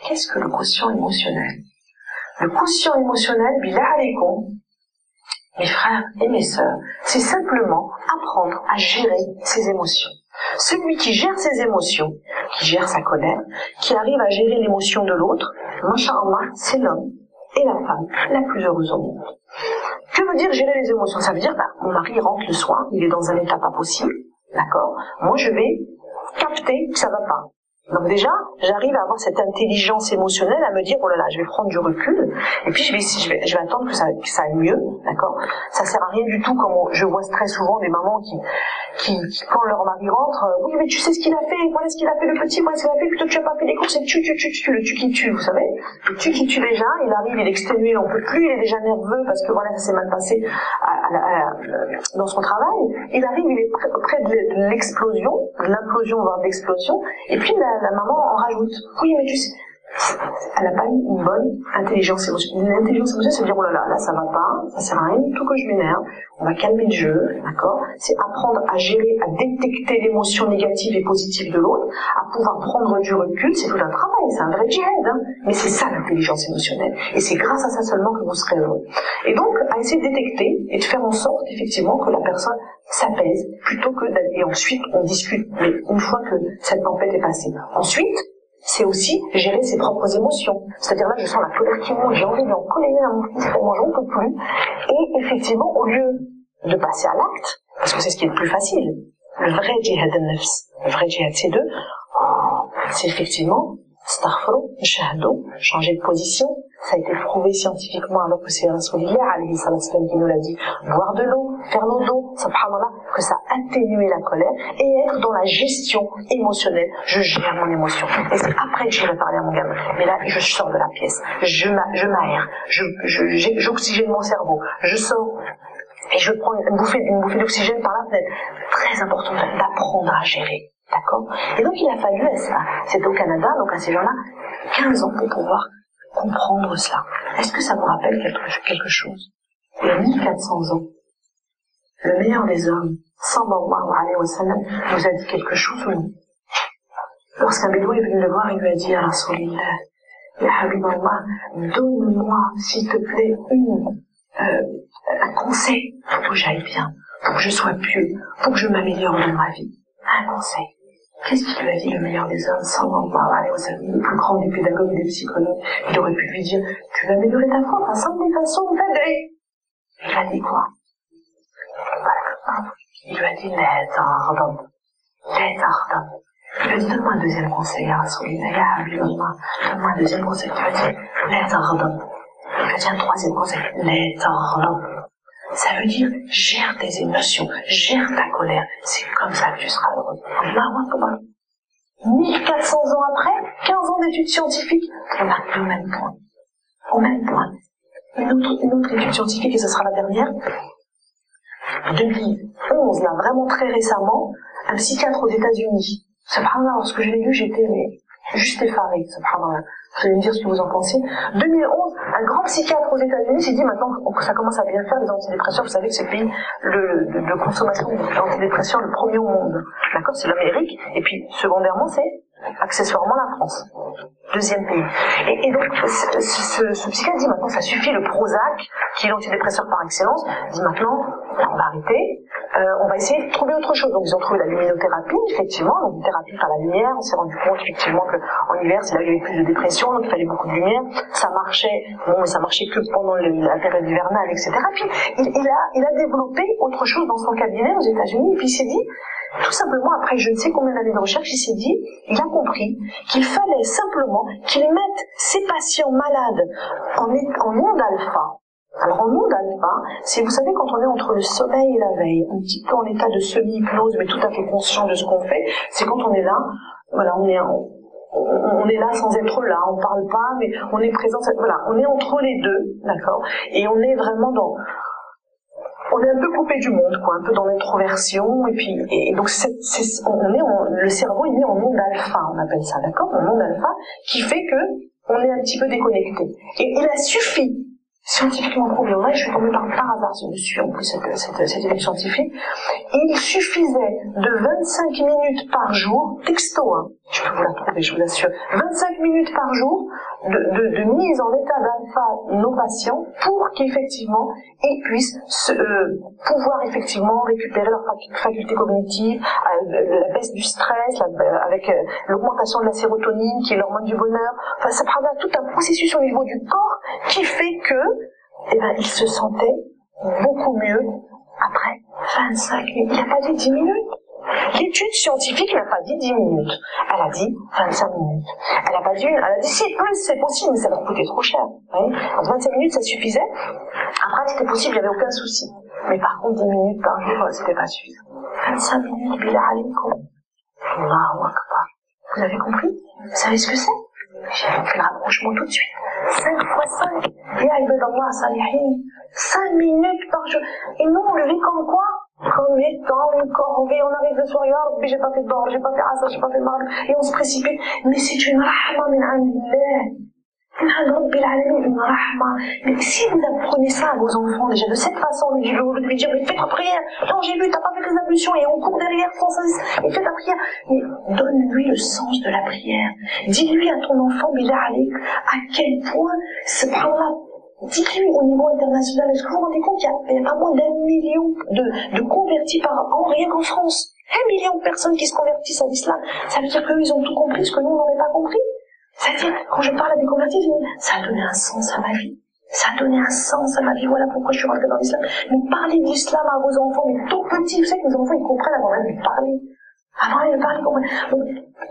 Qu'est-ce que le quotient émotionnel? Le quotient émotionnel, billah alaykoum, mes frères et mes sœurs, c'est simplement apprendre à gérer ses émotions. Celui qui gère ses émotions, qui gère sa colère, qui arrive à gérer l'émotion de l'autre, masha'Allah, c'est l'homme et la femme la plus heureuse au monde. Que veut dire gérer les émotions? Ça veut dire, mon mari rentre le soir, il est dans un état pas possible, d'accord? Moi, je vais capter que ça va pas. Donc déjà, j'arrive à avoir cette intelligence émotionnelle à me dire, oh là là, je vais prendre du recul, et puis je vais attendre que ça aille mieux, d'accord? Ça sert à rien du tout, comme je vois très souvent des mamans qui quand leur mari rentre, oui, mais tu sais ce qu'il a fait, voilà ce qu'il a fait le petit, voilà ce qu'il a fait, plutôt tu as pas fait les courses, et le tu qui tue, vous savez? Le tu qui tue déjà, il arrive, il est exténué, il n'en peut plus, il est déjà nerveux parce que voilà, ça s'est mal passé dans son travail, il arrive, il est près de l'explosion, de l'implosion, voire de l'explosion, et puis la maman en rajoute. Oui, mais tu sais, elle n'a pas une bonne intelligence émotionnelle. Une intelligence émotionnelle, c'est dire, oh là là, ça va pas, ça sert à rien du tout que je m'énerve, on va calmer le jeu, d'accord? C'est apprendre à gérer, à détecter l'émotion négative et positive de l'autre, à pouvoir prendre du recul, c'est tout un travail, c'est un vrai djihad, hein, mais c'est ça l'intelligence émotionnelle, et c'est grâce à ça seulement que vous serez heureux. Et donc, à essayer de détecter et de faire en sorte, effectivement, que la personne s'apaise, plutôt que d'aller, et ensuite, on discute, mais une fois que cette tempête est passée. Ensuite, c'est aussi gérer ses propres émotions. C'est-à-dire là, je sens la colère qui monte, j'ai envie d'en coller à mon fils, tellement j'en peux plus. Et effectivement, au lieu de passer à l'acte, parce que c'est ce qui est le plus facile, le vrai djihad al-nafs, le vrai djihad c'est effectivement, astaghfirullah, shahado, changer de position. Ça a été prouvé scientifiquement alors que c'est Rasulillah, alayhi salam, qui nous l'a dit. Boire de l'eau, faire nos dos, subhanallah, que ça atténue la colère et être dans la gestion émotionnelle. Je gère mon émotion. Et c'est après que j'irai parler à mon gamin. Mais là, je sors de la pièce. Je m'aère. J'oxygène mon cerveau. Je sors. Et je prends une bouffée d'oxygène par la fenêtre. Très important d'apprendre à gérer. D'accord? Et donc, il a fallu à ça. C'était au Canada, donc à ces gens-là, 15 ans pour pouvoir comprendre cela. Est-ce que ça vous rappelle quelque chose? Il y a 1400 ans, le meilleur des hommes, sallallahu alayhi wa sallam, nous a dit quelque chose ou non? Lorsqu'un bédouin est venu le voir, il lui a dit à Rasulillah, ya Habiballah, donne-moi, s'il te plaît, une un conseil pour que j'aille bien, pour que je sois pieux, pour que je m'améliore dans ma vie. Un conseil. Qu'est-ce qu'il lui a dit le meilleur des hommes, sallallahu alayhi wa sallam, le plus grand des pédagogues et des psychologues? Il aurait pu lui dire, tu vas améliorer ta foi, par simple des façons, fais-le. Il a dit quoi? Il lui a dit, la ta'ardam. Il lui a dit, donne-moi un deuxième conseil, ya Rasulullah, ya Habiballah. Donne-moi un deuxième conseil. Il lui a dit, la ta'ardam. Il lui a dit un troisième conseil, la ta'ardam. Ça veut dire, gère tes émotions, gère ta colère. C'est comme ça que tu seras heureux. Allahu Akbar. 1400 ans après, 15 ans d'études scientifiques, on arrive au même point. Au même point. Une autre étude scientifique, et ce sera la dernière, 2011, là, vraiment très récemment, un psychiatre aux États-Unis. Subhanallah, lorsque je l'ai lu, j'étais juste effarée. Subhanallah. Vous allez me dire ce que vous en pensez. 2011, un grand psychiatre aux États-Unis s'est dit maintenant que ça commence à bien faire les antidépresseurs. Vous savez que c'est le pays de consommation d'antidépresseurs le premier au monde. D'accord, c'est l'Amérique. Et puis, secondairement, c'est accessoirement la France. Deuxième pays. Et donc, ce psychiatre dit maintenant, ça suffit, le Prozac, qui est l'antidépresseur par excellence, dit maintenant, on va arrêter, on va essayer de trouver autre chose. Donc, ils ont trouvé la luminothérapie, effectivement, donc une thérapie par la lumière. On s'est rendu compte, effectivement, qu'en hiver, c'est là où il y avait plus de dépression, donc il fallait beaucoup de lumière. Ça marchait, bon, mais ça marchait que pendant la période hivernale, etc. Puis, il a développé autre chose dans son cabinet aux États-Unis, et puis il s'est dit, tout simplement, après je ne sais combien d'années de recherche, il s'est dit, il a compris qu'il fallait simplement qu'il mette ses patients malades en onde alpha. Alors en onde alpha, c'est, vous savez, quand on est entre le sommeil et la veille, un petit peu en état de semi-hypnose, mais tout à fait conscient de ce qu'on fait, c'est quand on est là, voilà, on est là sans être là, on parle pas, mais on est présent, voilà, on est entre les deux, d'accord, et on est vraiment on est un peu coupé du monde, quoi, un peu dans l'introversion, et donc le cerveau est mis en onde alpha, on appelle ça, d'accord, en onde alpha, qui fait que on est un petit peu déconnecté. Et il a suffi, scientifiquement prouvé, là, je suis tombée par hasard dessus, en plus, cette étude scientifique, il suffisait de 25 minutes par jour, texto, hein, je peux vous la trouver, je vous assure, 25 minutes par jour de mise en état d'alpha nos patients pour qu'effectivement ils puissent pouvoir effectivement récupérer leur faculté cognitive, la baisse du stress, avec l'augmentation de la sérotonine qui est l'hormone du bonheur. Enfin, ça prend tout un processus au niveau du corps qui fait que, ils se sentaient beaucoup mieux après 25 minutes. Il n'a pas dit 10 minutes. L'étude scientifique n'a pas dit 10 minutes. Elle a dit 25 minutes. Elle n'a pas dit elle a dit si, plus c'est possible, mais ça va coûter trop cher. Oui. Alors 25 minutes, ça suffisait. Après, c'était possible, il n'y avait aucun souci. Mais par contre, 10 minutes par jour, c'était pas suffisant. 25 minutes, billah alaykoum. Allahu Akbar. Vous avez compris? Vous savez ce que c'est? J'ai fait le rapprochement tout de suite. 5 fois 5. Ya ibadallah salihin. 5 minutes par jour. Et nous, on le vit comme quoi? Comme étant une corvée, on arrive le soir, ya Rabbi, j'ai pas fait d'or, j'ai pas fait asa, j'ai pas fait mal, et on se précipite. Mais c'est une rahma min andillah. Une rahma. Mais si vous apprenez ça à vos enfants, déjà de cette façon, de lui dire, mais fais ta prière, non, j'ai vu, t'as pas fait les ablutions, et on court derrière sans cesse, et fais ta prière. Mais donne-lui le sens de la prière. Dis-lui à ton enfant, billah alik, à quel point, subhanallah, dites-lui au niveau international, est-ce que vous vous rendez compte qu'il y a pas moins d'1 million de convertis par an, rien qu'en France? 1 million de personnes qui se convertissent à l'islam. Ça veut dire qu'eux, ils ont tout compris, ce que nous, on n'aurait pas compris. C'est-à-dire, quand je parle à des convertis, je dis, ça a donné un sens à ma vie. Ça a donné un sens à ma vie, voilà pourquoi je suis rentrée dans l'islam. Mais parlez d'islam à vos enfants, mais tout petits, vous savez que nos enfants, ils comprennent avant même de parler. Avant même de parler, ils comprennent. Donc,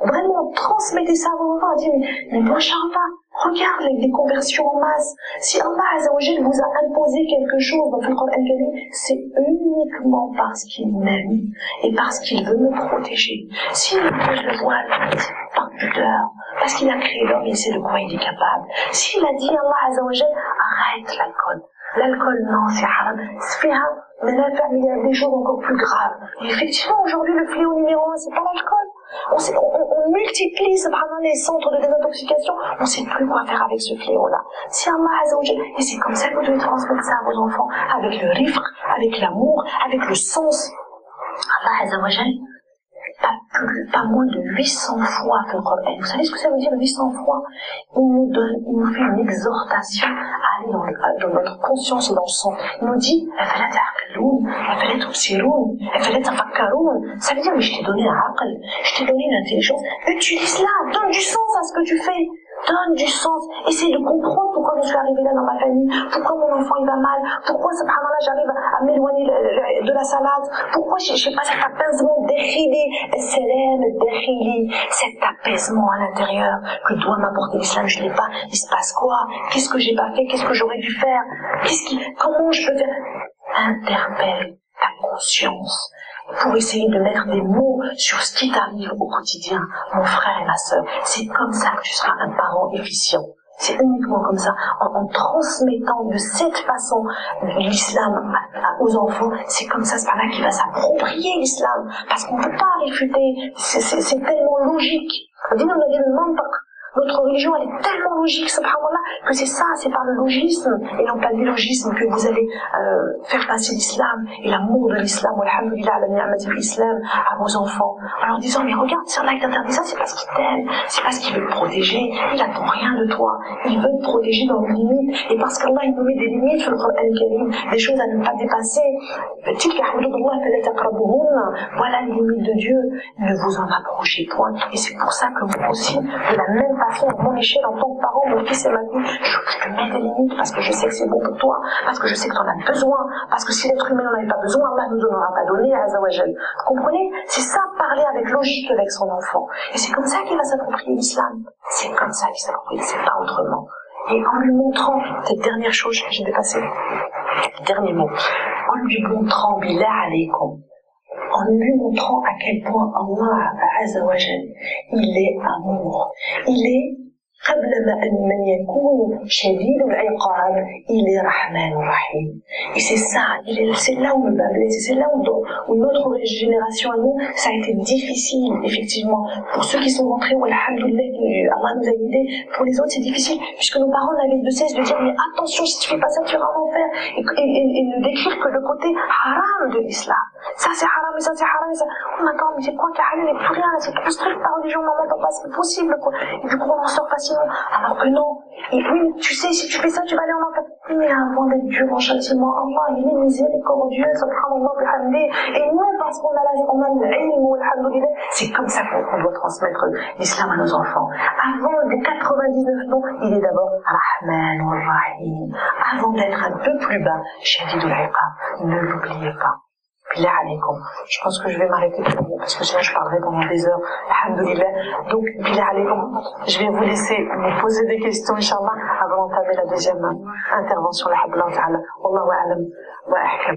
vraiment, transmettez ça à vos enfants, dire, mais machallah, regarde les conversions en masse. Si Allah Azzawajal vous a imposé quelque chose dans le Coran Al-Karim, c'est uniquement parce qu'il m'aime et parce qu'il veut me protéger. S'il me pose le voile, c'est par pudeur, parce qu'il a créé l'homme et il sait de quoi il est capable. S'il a dit Allah Azzawajal, arrête l'alcool. L'alcool, non, c'est haram. Mais là, il y a des choses encore plus graves. Et effectivement, aujourd'hui, le fléau numéro 1, c'est pas l'alcool. On multiplie, subhanallah, les centres de désintoxication. On sait plus quoi faire avec ce fléau-là. Si Allah Azzawajal, et c'est comme ça que vous devez transmettre ça à vos enfants, avec le rifq, avec l'amour, avec le sens. Allah Azzawajal, pas pas moins de 800 fois le Coran. Vous savez ce que ça veut dire 800 fois? Il nous fait une exhortation à aller dans notre conscience et dans le son. Il nous dit, ça veut dire, mais je t'ai donné un aql, je t'ai donné une intelligence, utilise-la, donne du sens à ce que tu fais. Donne du sens, essaie de comprendre pourquoi je suis arrivée là dans ma famille, pourquoi mon enfant il va mal, pourquoi subhanallah j'arrive à m'éloigner de la salade, pourquoi je sais pas cet apaisement cet apaisement à l'intérieur que doit m'apporter l'islam, je l'ai pas, il se passe quoi, qu'est-ce que j'ai pas fait, qu'est-ce que j'aurais dû faire, comment je peux faire, interpelle ta conscience pour essayer de mettre des mots sur ce qui t'arrive au quotidien, mon frère et ma sœur. C'est comme ça que tu seras un parent efficient. C'est uniquement comme ça, en transmettant de cette façon l'islam aux enfants, c'est comme ça, c'est par là qu'il va s'approprier l'islam, parce qu'on ne peut pas réfuter, c'est tellement logique. Notre religion, elle est tellement logique, subhanallah, que c'est par le logisme, et non pas l'illogisme, que vous allez faire passer l'islam, et l'amour de l'islam, alhamdulillah, ala ni'mati l'islam, à vos enfants. En leur disant, mais regarde, si Allah t'interdit ça, c'est parce qu'il t'aime, c'est parce qu'il veut te protéger, il attend rien de toi, il veut te protéger dans les limites, et parce qu'Allah, il nous met des limites sur le Coran Karim, des choses à ne pas dépasser. Voilà les limites de Dieu, ne vous en approchez point, et c'est pour ça que vous aussi, de la même façon, à mon échelle, en tant que parent, mon fils et ma fille, je te mets des limites parce que je sais que c'est bon pour toi, parce que je sais que tu en as besoin, parce que si l'être humain n'en avait pas besoin, Allah ne nous en aura pas donné, Azawajal. Vous comprenez? C'est ça, parler avec logique avec son enfant. Et c'est comme ça qu'il va s'approprier l'islam. C'est comme ça qu'il s'approprie, c'est pas autrement. Et en lui montrant, cette dernière chose, j'ai dépassé, dernier mot, en lui montrant, billah alaykum, en lui montrant à quel point Allah Azzawajal, il est amour, il est قبل من يكون شديد العقاب il est Rahman Rahim. Et c'est ça, c'est là où le bas blesse, c'est là où notre génération à nous, ça a été difficile, effectivement. Pour ceux qui sont rentrés, alhamdoulilah, Allah nous a aidés. Pour les autres, c'est difficile, puisque nos parents n'avaient de cesse de dire, mais attention, si tu fais pas ça, tu iras en enfer. Et ne décrire que le côté haram de l'islam. Ça c'est haram, et ça c'est haram, et ça. Oh, mais attends, mais c'est quoi qui halal, il n'y a plus rien, c'est trop strict par religion, maman, papa, c'est possible, quoi. Et du coup, on en sort facilement. Alors que non. Et oui, tu sais, si tu fais ça, tu vas aller en enfer. Mais avant d'être dur en châtiment, Allah, il est miséricordieux, subhanallah, bihamdi. Et nous, parce qu'on a l'ilm, alhamdoulilah, c'est comme ça qu'on doit transmettre l'islam à nos enfants. Avant des 99 noms, il est d'abord Rahman wa Rahim. Avant d'être un peu plus bas, Shadidul Iqab. Ne l'oubliez pas. Billah alaykum. Je pense que je vais m'arrêter parce que sinon je parlerai pendant des heures. Alhamdulillah. Donc, billah alaykum. Je vais vous laisser me poser des questions, Inch'Allah, avant d'entamer la deuxième intervention. Wallahu a'lam wa ahkam.